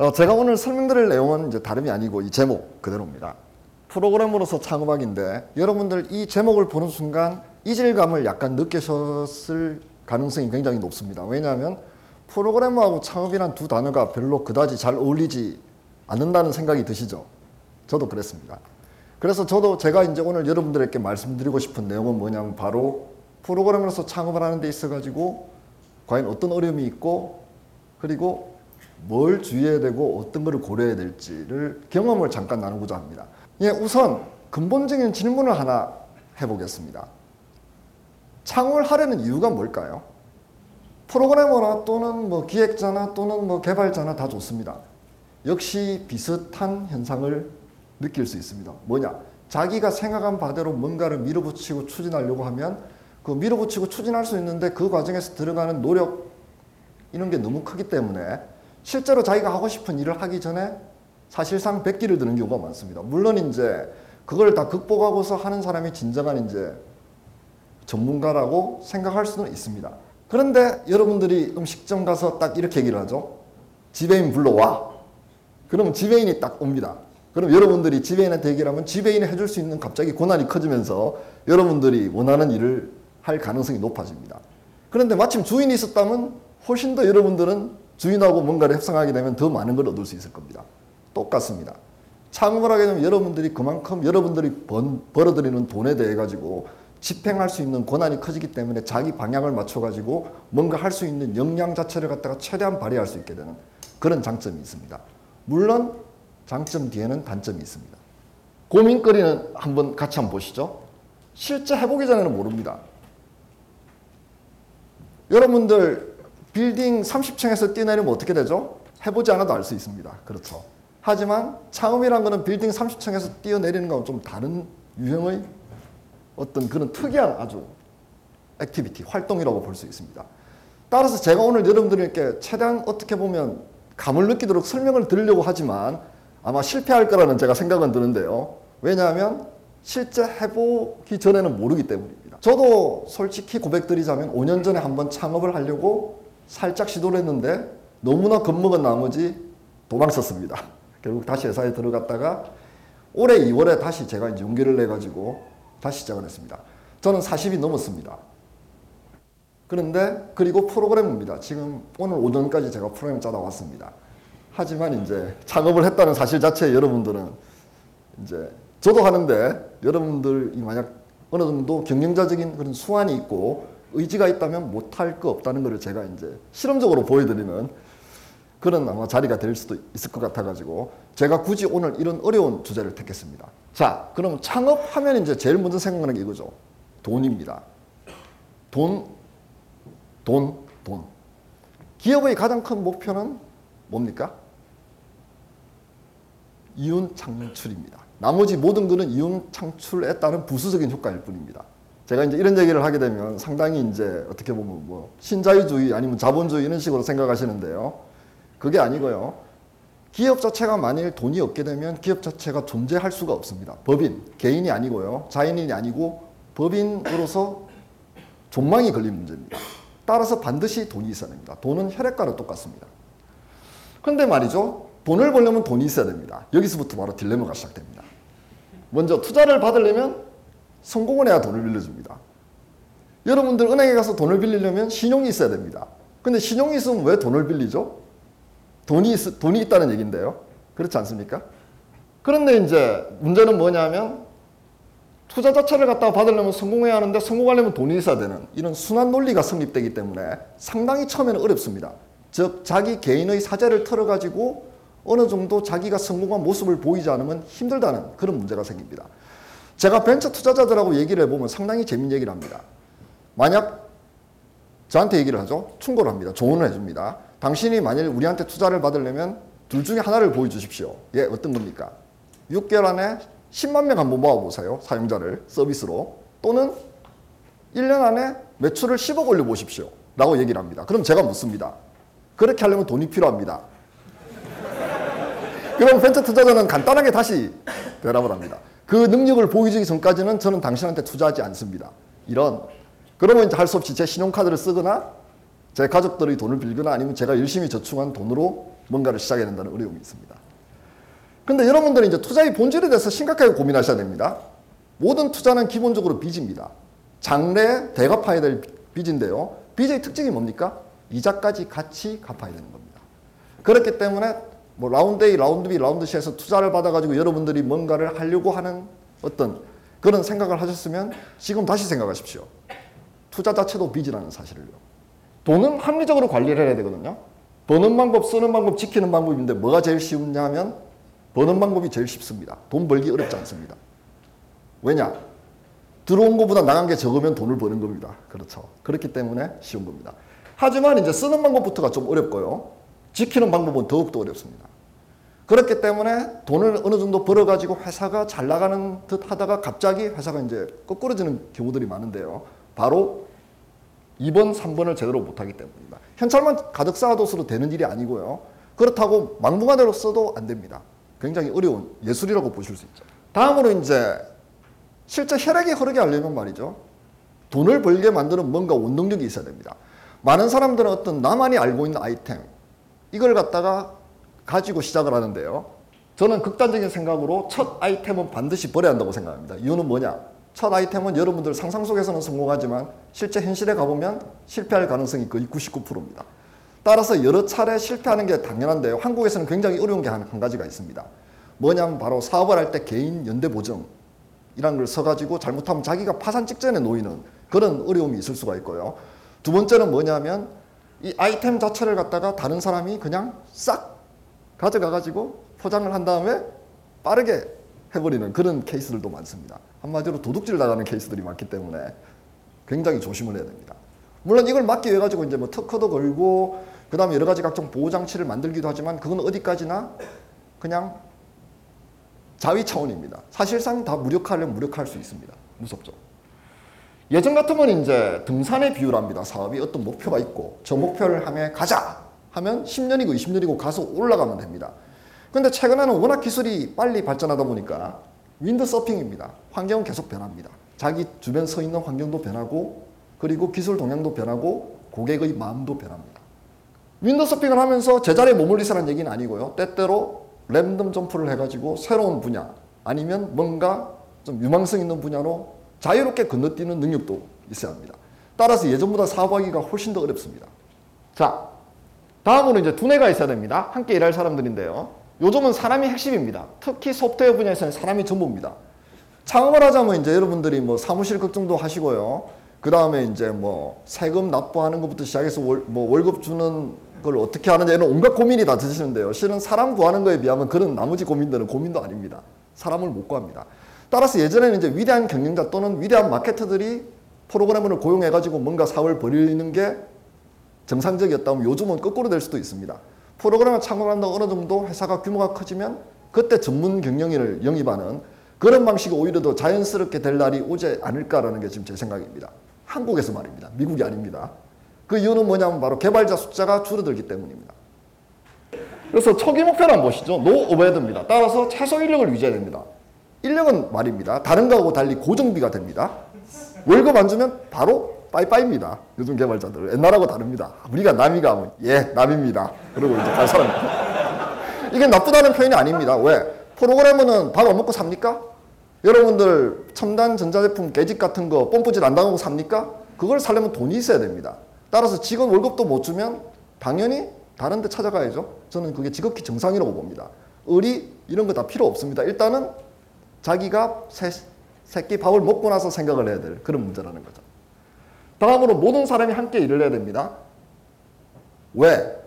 제가 오늘 설명드릴 내용은 이제 다름이 아니고 이 제목 그대로입니다. 프로그래머로서 창업학인데 여러분들 이 제목을 보는 순간 이질감을 약간 느끼셨을 가능성이 굉장히 높습니다. 왜냐하면 프로그래머하고 창업이란 두 단어가 별로 그다지 잘 어울리지 않는다는 생각이 드시죠? 저도 그랬습니다. 그래서 제가 이제 오늘 여러분들에게 말씀드리고 싶은 내용은 뭐냐면 바로 프로그래머로서 창업을 하는 데 있어가지고 과연 어떤 어려움이 있고 그리고 뭘 주의해야 되고 어떤 것을 고려해야 될지를 경험을 잠깐 나누고자 합니다. 우선 근본적인 질문을 하나 해보겠습니다. 창업을 하려는 이유가 뭘까요? 프로그래머나 또는 뭐 기획자나 또는 뭐 개발자나 다 좋습니다. 역시 비슷한 현상을 느낄 수 있습니다. 뭐냐? 자기가 생각한 바대로 뭔가를 밀어붙이고 추진하려고 하면 그 밀어붙이고 추진할 수 있는데 그 과정에서 들어가는 노력 이런 게 너무 크기 때문에 실제로 자기가 하고 싶은 일을 하기 전에 사실상 백기를 드는 경우가 많습니다. 물론 이제 그걸 다 극복하고서 하는 사람이 진정한 이제 전문가라고 생각할 수는 있습니다. 그런데 여러분들이 음식점 가서 딱 이렇게 얘기를 하죠. 지배인 불러와. 그러면 지배인이 딱 옵니다. 그럼 여러분들이 지배인한테 얘기를 하면 지배인이 해줄 수 있는 갑자기 고난이 커지면서 여러분들이 원하는 일을 할 가능성이 높아집니다. 그런데 마침 주인이 있었다면 훨씬 더 여러분들은 주인하고 뭔가를 협상하게 되면 더 많은 걸 얻을 수 있을 겁니다. 똑같습니다. 창업을 하게 되면 여러분들이 그만큼 여러분들이 벌어들이는 돈에 대해 가지고 집행할 수 있는 권한이 커지기 때문에 자기 방향을 맞춰가지고 뭔가 할 수 있는 역량 자체를 갖다가 최대한 발휘할 수 있게 되는 그런 장점이 있습니다. 물론 장점 뒤에는 단점이 있습니다. 고민거리는 같이 한번 보시죠. 실제 해보기 전에는 모릅니다. 여러분들 빌딩 30층에서 뛰어내리면 어떻게 되죠? 해보지 않아도 알 수 있습니다. 그렇죠. 하지만 창업이란 거는 빌딩 30층에서 뛰어내리는 거하고 좀 다른 유형의 어떤 그런 특이한 아주 액티비티, 활동이라고 볼 수 있습니다. 따라서 제가 오늘 여러분들께 최대한 어떻게 보면 감을 느끼도록 설명을 드리려고 하지만 아마 실패할 거라는 제가 생각은 드는데요. 왜냐하면 실제 해보기 전에는 모르기 때문입니다. 저도 솔직히 고백드리자면 5년 전에 한번 창업을 하려고 살짝 시도를 했는데 너무나 겁먹은 나머지 도망쳤습니다. 결국 다시 회사에 들어갔다가 올해 2월에 다시 제가 이제 용기를 내가지고 다시 시작을 했습니다. 저는 40이 넘었습니다. 그리고 프로그래머입니다. 지금 오늘 오전까지 제가 프로그램 짜다 왔습니다. 하지만 이제 창업을 했다는 사실 자체에 여러분들은 이제 저도 하는데 여러분들이 만약 어느 정도 경영자적인 그런 수완이 있고 의지가 있다면 못할 거 없다는 것을 제가 이제 실험적으로 보여드리는 그런 아마 자리가 될 수도 있을 것 같아가지고 제가 굳이 오늘 이런 어려운 주제를 택했습니다. 자, 그럼 창업하면 이제 제일 먼저 생각나는 게 이거죠. 돈입니다. 돈. 기업의 가장 큰 목표는 뭡니까? 이윤 창출입니다. 나머지 모든 것은 이윤 창출에 따른 부수적인 효과일 뿐입니다. 제가 이제 이런 얘기를 하게 되면 상당히 이제 어떻게 보면 뭐 신자유주의 아니면 자본주의 이런 식으로 생각하시는데요. 그게 아니고요. 기업 자체가 만일 돈이 없게 되면 기업 자체가 존재할 수가 없습니다. 법인, 개인이 아니고요. 자연인이 아니고 법인으로서 존망이 걸린 문제입니다. 따라서 반드시 돈이 있어야 됩니다. 돈은 혈액과로 똑같습니다. 그런데 말이죠. 돈을 벌려면 돈이 있어야 됩니다. 여기서부터 바로 딜레마가 시작됩니다. 먼저 투자를 받으려면 성공을 해야 돈을 빌려줍니다. 여러분들 은행에 가서 돈을 빌리려면 신용이 있어야 됩니다. 근데 신용이 있으면 왜 돈을 빌리죠? 돈이 있다는 얘기인데요. 그렇지 않습니까? 그런데 이제 문제는 뭐냐면 투자 자체를 갖다가 받으려면 성공해야 하는데 성공하려면 돈이 있어야 되는 이런 순환 논리가 성립되기 때문에 상당히 처음에는 어렵습니다. 즉 자기 개인의 사재를 털어가지고 어느 정도 자기가 성공한 모습을 보이지 않으면 힘들다는 그런 문제가 생깁니다. 제가 벤처 투자자들하고 얘기를 해보면 상당히 재밌는 얘기를 합니다. 만약 저한테 얘기를 하죠. 충고를 합니다. 조언을 해줍니다. 당신이 만일 우리한테 투자를 받으려면 둘 중에 하나를 보여주십시오. 예, 어떤 겁니까? 6개월 안에 10만 명 한번 모아보세요. 사용자를 서비스로. 또는 1년 안에 매출을 10억 올려보십시오. 라고 얘기를 합니다. 그럼 제가 묻습니다. 그렇게 하려면 돈이 필요합니다. 그럼 벤처 투자자는 간단하게 다시 대답을 합니다. 그 능력을 보여주기 전까지는 저는 당신한테 투자하지 않습니다. 그러면 이제 할 수 없이 제 신용카드를 쓰거나 제 가족들의 돈을 빌거나 아니면 제가 열심히 저축한 돈으로 뭔가를 시작해야 된다는 어려움이 있습니다. 근데 여러분들은 이제 투자의 본질에 대해서 심각하게 고민하셔야 됩니다. 모든 투자는 기본적으로 빚입니다. 장래 대갚아야 될 빚인데요. 빚의 특징이 뭡니까? 이자까지 같이 갚아야 되는 겁니다. 그렇기 때문에 뭐 라운드 A, 라운드 B, 라운드 C에서 투자를 받아가지고 여러분들이 뭔가를 하려고 하는 어떤 그런 생각을 하셨으면 지금 다시 생각하십시오. 투자 자체도 빚이라는 사실을요. 돈은 합리적으로 관리를 해야 되거든요. 버는 방법, 쓰는 방법, 지키는 방법인데 뭐가 제일 쉬우냐 하면 버는 방법이 제일 쉽습니다. 돈 벌기 어렵지 않습니다. 왜냐? 들어온 것보다 나간 게 적으면 돈을 버는 겁니다. 그렇죠. 그렇기 때문에 쉬운 겁니다. 하지만 이제 쓰는 방법부터가 좀 어렵고요. 지키는 방법은 더욱더 어렵습니다. 그렇기 때문에 돈을 어느 정도 벌어가지고 회사가 잘 나가는 듯 하다가 갑자기 회사가 이제 거꾸러지는 경우들이 많은데요. 바로 2번, 3번을 제대로 못하기 때문입니다. 현찰만 가득 쌓아둬서도 되는 일이 아니고요. 그렇다고 막무가내로 써도 안 됩니다. 굉장히 어려운 예술이라고 보실 수 있죠. 다음으로 이제 실제 혈액이 흐르게 하려면 말이죠. 돈을 벌게 만드는 뭔가 원동력이 있어야 됩니다. 많은 사람들은 어떤 나만이 알고 있는 아이템 이걸 갖다가 가지고 시작을 하는데요. 저는 극단적인 생각으로 첫 아이템은 반드시 버려야 한다고 생각합니다. 이유는 뭐냐? 첫 아이템은 여러분들 상상 속에서는 성공하지만 실제 현실에 가보면 실패할 가능성이 거의 99%입니다. 따라서 여러 차례 실패하는 게 당연한데요. 한국에서는 굉장히 어려운 게 한 가지가 있습니다. 뭐냐면 바로 사업을 할 때 개인 연대 보증 이란 걸 써가지고 잘못하면 자기가 파산 직전에 놓이는 그런 어려움이 있을 수가 있고요. 두 번째는 뭐냐면 이 아이템 자체를 갖다가 다른 사람이 그냥 싹 가져가가지고 포장을 한 다음에 빠르게 해버리는 그런 케이스들도 많습니다. 한마디로 도둑질 나가는 케이스들이 많기 때문에 굉장히 조심을 해야 됩니다. 물론 이걸 막기 위해 가지고 이제 뭐 특허도 걸고 그 다음에 여러 가지 각종 보호 장치를 만들기도 하지만 그건 어디까지나 그냥 자위 차원입니다. 사실상 다 무력화하려면 무력화할 수 있습니다. 무섭죠. 예전 같으면 이제 등산의 비유랍니다. 사업이 어떤 목표가 있고 저 목표를 향해 가자 하면 10년이고 20년이고 가서 올라가면 됩니다. 근데 최근에는 워낙 기술이 빨리 발전하다 보니까 윈드서핑입니다. 환경은 계속 변합니다. 자기 주변 서 있는 환경도 변하고 그리고 기술 동향도 변하고 고객의 마음도 변합니다. 윈드서핑을 하면서 제자리에 머물리라는 얘기는 아니고요. 때때로 랜덤 점프를 해가지고 새로운 분야 아니면 뭔가 좀 유망성 있는 분야로 자유롭게 건너뛰는 능력도 있어야 합니다. 따라서 예전보다 사업하기가 훨씬 더 어렵습니다. 자, 다음으로 이제 두뇌가 있어야 됩니다. 함께 일할 사람들인데요. 요즘은 사람이 핵심입니다. 특히 소프트웨어 분야에서는 사람이 전부입니다. 창업을 하자면 이제 여러분들이 뭐 사무실 걱정도 하시고요. 그 다음에 이제 뭐 세금 납부하는 것부터 시작해서 월급 주는 걸 어떻게 하느냐 이런 온갖 고민이 다 드시는데요. 실은 사람 구하는 거에 비하면 그런 나머지 고민들은 고민도 아닙니다. 사람을 못 구합니다. 따라서 예전에는 이제 위대한 경영자 또는 위대한 마케터들이 프로그래머를 고용해가지고 뭔가 사업을 벌이는 게 정상적이었다면 요즘은 거꾸로 될 수도 있습니다. 프로그래머 창업한다고 어느 정도 회사가 규모가 커지면 그때 전문 경영인을 영입하는 그런 방식이 오히려 더 자연스럽게 될 날이 오지 않을까라는 게 지금 제 생각입니다. 한국에서 말입니다. 미국이 아닙니다. 그 이유는 뭐냐면 바로 개발자 숫자가 줄어들기 때문입니다. 그래서 초기 목표를 한번 보시죠. 노 오버헤드입니다. 따라서 최소 인력을 유지해야 됩니다. 인력은 말입니다. 다른 거하고 달리 고정비가 됩니다. 월급 안 주면 바로 빠이빠이입니다. 요즘 개발자들 옛날하고 다릅니다. 우리가 남이가 하면 예 남입니다. 그리고 이제 갈 사람입니다. 이게 나쁘다는 표현이 아닙니다. 왜? 프로그래머는 밥 안 먹고 삽니까? 여러분들 첨단 전자제품 깨짓 같은 거 뽐뿌질 안 당하고 삽니까? 그걸 사려면 돈이 있어야 됩니다. 따라서 직원 월급도 못 주면 당연히 다른 데 찾아가야죠. 저는 그게 지극히 정상이라고 봅니다. 의리 이런 거 다 필요 없습니다. 일단은 자기가 새끼 밥을 먹고 나서 생각을 해야 될 그런 문제라는 거죠. 다음으로 모든 사람이 함께 일을 해야 됩니다. 왜?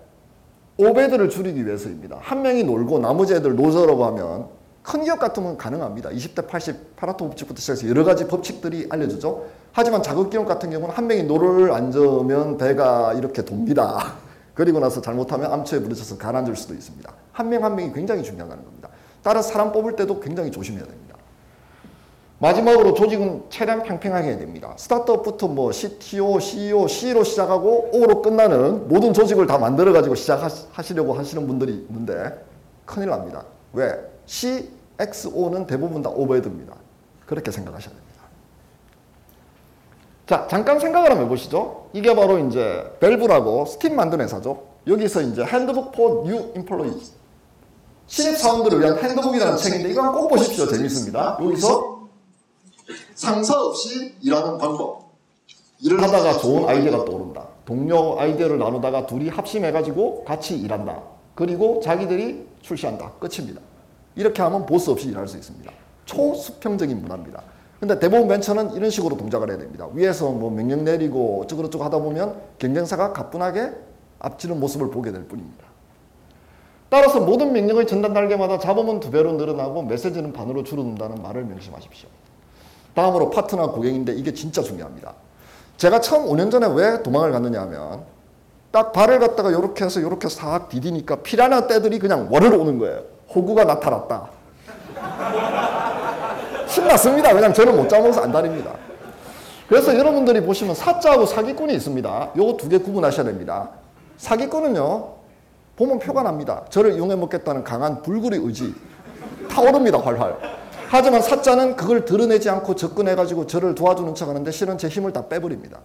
오베드를 줄이기 위해서입니다. 한 명이 놀고 나머지 애들 노저라고 하면 큰 기업 같으면 가능합니다. 20대 80 파라토 법칙부터 시작해서 여러 가지 법칙들이 알려주죠. 하지만 작은 기업 같은 경우는 한 명이 노를 앉으면 배가 이렇게 돕니다. 그리고 나서 잘못하면 암초에 부딪혀서 가라앉을 수도 있습니다. 한 명 한 명이 굉장히 중요하다는 겁니다. 따라서 사람 뽑을 때도 굉장히 조심해야 됩니다. 마지막으로 조직은 최대한 팽팽하게 해야 됩니다. 스타트업부터 뭐 CTO, CEO, CE로 시작하고 O로 끝나는 모든 조직을 다 만들어가지고 시작하시려고 하시는 분들이 있는데 큰일 납니다. 왜? C, X, O는 대부분 다 오버헤드입니다. 그렇게 생각하셔야 됩니다. 자, 잠깐 생각을 한번 해보시죠. 이게 바로 이제 밸브라고 스팀 만드는 회사죠. 여기서 이제 Handbook for New Employees. 신입 사원들을 위한 핸드북이라는 책인데 이거 꼭 보십시오. 재밌습니다. 여기서 상사 없이 일하는 방법. 일을 하다가 좋은 아이디어가 떠오른다. 동료 아이디어를 나누다가 둘이 합심해가지고 같이 일한다. 그리고 자기들이 출시한다. 끝입니다. 이렇게 하면 보스 없이 일할 수 있습니다. 초수평적인 문화입니다. 근데 대부분 벤처는 이런 식으로 동작을 해야 됩니다. 위에서 뭐 명령 내리고 어쩌고저쩌고 하다 보면 경쟁사가 가뿐하게 앞지는 모습을 보게 될 뿐입니다. 따라서 모든 명령의 전달 단계마다 잡음은 2배로 늘어나고 메시지는 반으로 줄어든다는 말을 명심하십시오. 다음으로 파트너 고객인데 이게 진짜 중요합니다. 제가 처음 5년 전에 왜 도망을 갔느냐 하면 딱 발을 갖다가 이렇게 해서 이렇게 싹 디디니까 피라냐 떼들이 그냥 월을 오는 거예요. 호구가 나타났다. 신났습니다. 그냥 저는 못 잡아서 안달입니다. 그래서 여러분들이 보시면 사자하고 사기꾼이 있습니다. 요거 2개 구분하셔야 됩니다. 사기꾼은요, 보면 표가 납니다. 저를 이용해 먹겠다는 강한 불굴의 의지. 타오릅니다, 활활. 하지만 사자는 그걸 드러내지 않고 접근해가지고 저를 도와주는 척 하는데 실은 제 힘을 다 빼버립니다.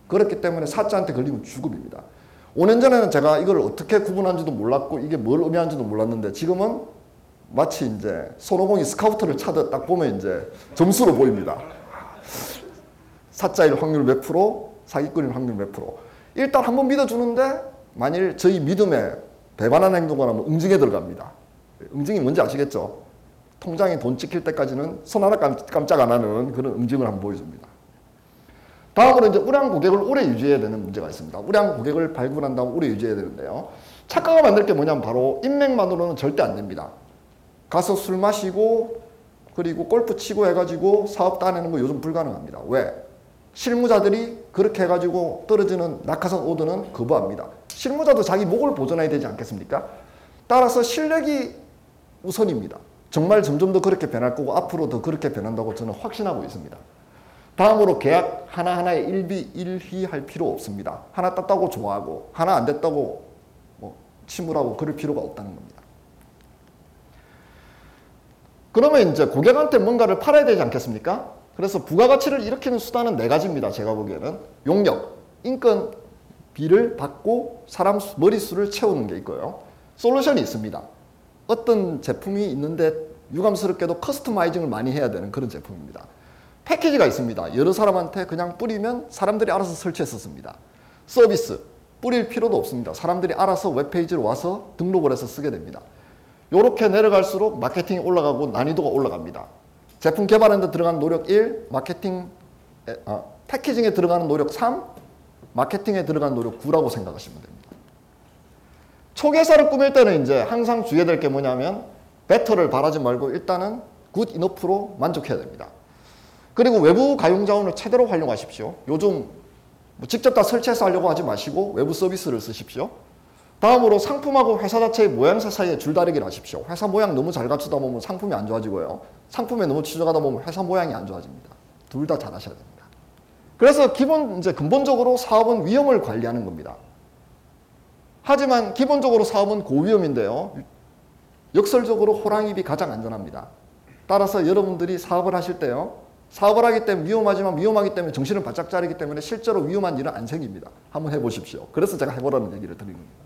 그렇기 때문에 사자한테 걸리면 죽음입니다. 5년 전에는 제가 이걸 어떻게 구분하는지도 몰랐고 이게 뭘 의미하는지도 몰랐는데 지금은 마치 이제 손오공이 스카우터를 차듯 딱 보면 이제 점수로 보입니다. 사자일 확률 몇 프로, 사기꾼일 확률 몇 프로. 일단 한번 믿어주는데 만일 저희 믿음에 배반하는 행동을 하면 응징에 들어갑니다. 응징이 뭔지 아시겠죠? 통장에 돈 찍힐 때까지는 손 하나 깜짝 안 하는 그런 응징을 한번 보여줍니다. 다음으로 이제 우량 고객을 오래 유지해야 되는 문제가 있습니다. 우량 고객을 발굴한 다음 오래 유지해야 되는데요. 착각을 만들 게 뭐냐면 바로 인맥만으로는 절대 안 됩니다. 가서 술 마시고 그리고 골프 치고 해가지고 사업 따내는 거 요즘 불가능합니다. 왜? 실무자들이 그렇게 해가지고 떨어지는 낙하산 오더는 거부합니다. 실무자도 자기 목을 보존해야 되지 않겠습니까? 따라서 실력이 우선입니다. 정말 점점 더 그렇게 변할 거고 앞으로 더 그렇게 변한다고 저는 확신하고 있습니다. 다음으로 계약 하나하나에 일희할 필요 없습니다. 하나 땄다고 좋아하고 하나 안 됐다고 뭐 침울하고 그럴 필요가 없다는 겁니다. 그러면 이제 고객한테 뭔가를 팔아야 되지 않겠습니까? 그래서 부가가치를 일으키는 수단은 4가지입니다. 제가 보기에는 용역, 인건비를 받고 사람 머릿수를 채우는 게 있고요. 솔루션이 있습니다. 어떤 제품이 있는데 유감스럽게도 커스터마이징을 많이 해야 되는 그런 제품입니다. 패키지가 있습니다. 여러 사람한테 그냥 뿌리면 사람들이 알아서 설치해서 씁니다. 서비스, 뿌릴 필요도 없습니다. 사람들이 알아서 웹페이지로 와서 등록을 해서 쓰게 됩니다. 이렇게 내려갈수록 마케팅이 올라가고 난이도가 올라갑니다. 제품 개발하는 데 들어가는 노력 1, 패키징에 들어가는 노력 3, 마케팅에 들어가는 노력 9라고 생각하시면 됩니다. 초계사를 꾸밀 때는 이제 항상 주의해야 될 게 뭐냐면 베터를 바라지 말고 일단은 굿 이너프로 만족해야 됩니다. 그리고 외부 가용 자원을 최대로 활용하십시오. 요즘 뭐 직접 다 설치해서 하려고 하지 마시고 외부 서비스를 쓰십시오. 다음으로 상품하고 회사 자체의 모양새 사이에 줄다리기를 하십시오. 회사 모양 너무 잘 갖추다 보면 상품이 안 좋아지고요. 상품에 너무 치중하다 보면 회사 모양이 안 좋아집니다. 둘 다 잘 하셔야 됩니다. 그래서 근본적으로 사업은 위험을 관리하는 겁니다. 하지만 기본적으로 사업은 고위험인데요. 역설적으로 호랑이입이 가장 안전합니다. 따라서 여러분들이 사업을 하실 때요. 사업을 하기 때문에 위험하지만 위험하기 때문에 정신을 바짝 차리기 때문에 실제로 위험한 일은 안 생깁니다. 한번 해보십시오. 그래서 제가 해보라는 얘기를 드리는 겁니다.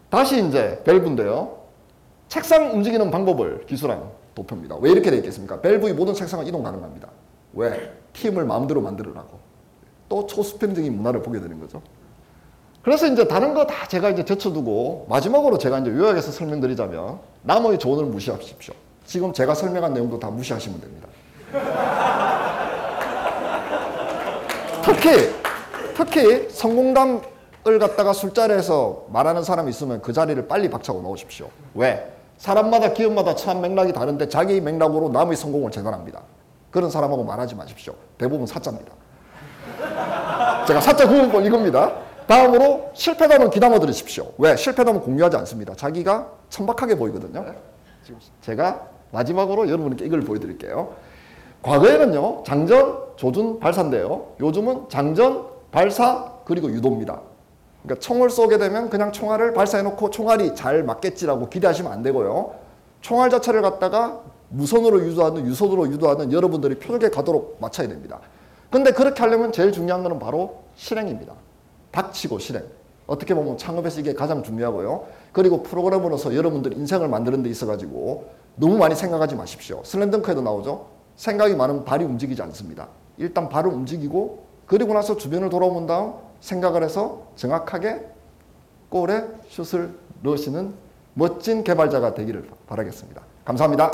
다시 이제 밸브인데요. 책상 움직이는 방법을 기술한 도표입니다. 왜 이렇게 되어 있겠습니까? 밸브의 모든 책상은 이동 가능합니다. 왜? 팀을 마음대로 만들으라고. 또 초수평적인 문화를 보게 되는 거죠. 그래서 이제 다른 거 다 제가 이제 제쳐두고 마지막으로 제가 이제 요약해서 설명드리자면 남의 조언을 무시하십시오. 지금 제가 설명한 내용도 다 무시하시면 됩니다. 특히 성공담을 갖다가 술자리에서 말하는 사람이 있으면 그 자리를 빨리 박차고 나오십시오. 왜? 사람마다 기업마다 참 맥락이 다른데 자기 맥락으로 남의 성공을 재단합니다. 그런 사람하고 말하지 마십시오. 대부분 사자입니다. 제가 사자 구분법 이겁니다. 다음으로 실패담은 귀담아 들으십시오. 왜? 실패담은 공유하지 않습니다. 자기가 천박하게 보이거든요. 지금 제가 마지막으로 여러분께 이걸 보여드릴게요. 과거에는요. 장전, 조준, 발사인데요. 요즘은 장전, 발사, 그리고 유도입니다. 그러니까 총을 쏘게 되면 그냥 총알을 발사해놓고 총알이 잘 맞겠지라고 기대하시면 안 되고요. 총알 자체를 갖다가 무선으로 유도하든 유선으로 유도하든 여러분들이 표적에 가도록 맞춰야 됩니다. 근데 그렇게 하려면 제일 중요한 것은 바로 실행입니다. 닥치고 실행. 어떻게 보면 창업에서 이게 가장 중요하고요. 그리고 프로그래머로서 여러분들 인생을 만드는 데 있어가지고 너무 많이 생각하지 마십시오. 슬램덩크에도 나오죠. 생각이 많으면 발이 움직이지 않습니다. 일단 발을 움직이고 그리고 나서 주변을 돌아본 다음 생각을 해서 정확하게 골에 슛을 넣으시는 멋진 개발자가 되기를 바라겠습니다. 감사합니다.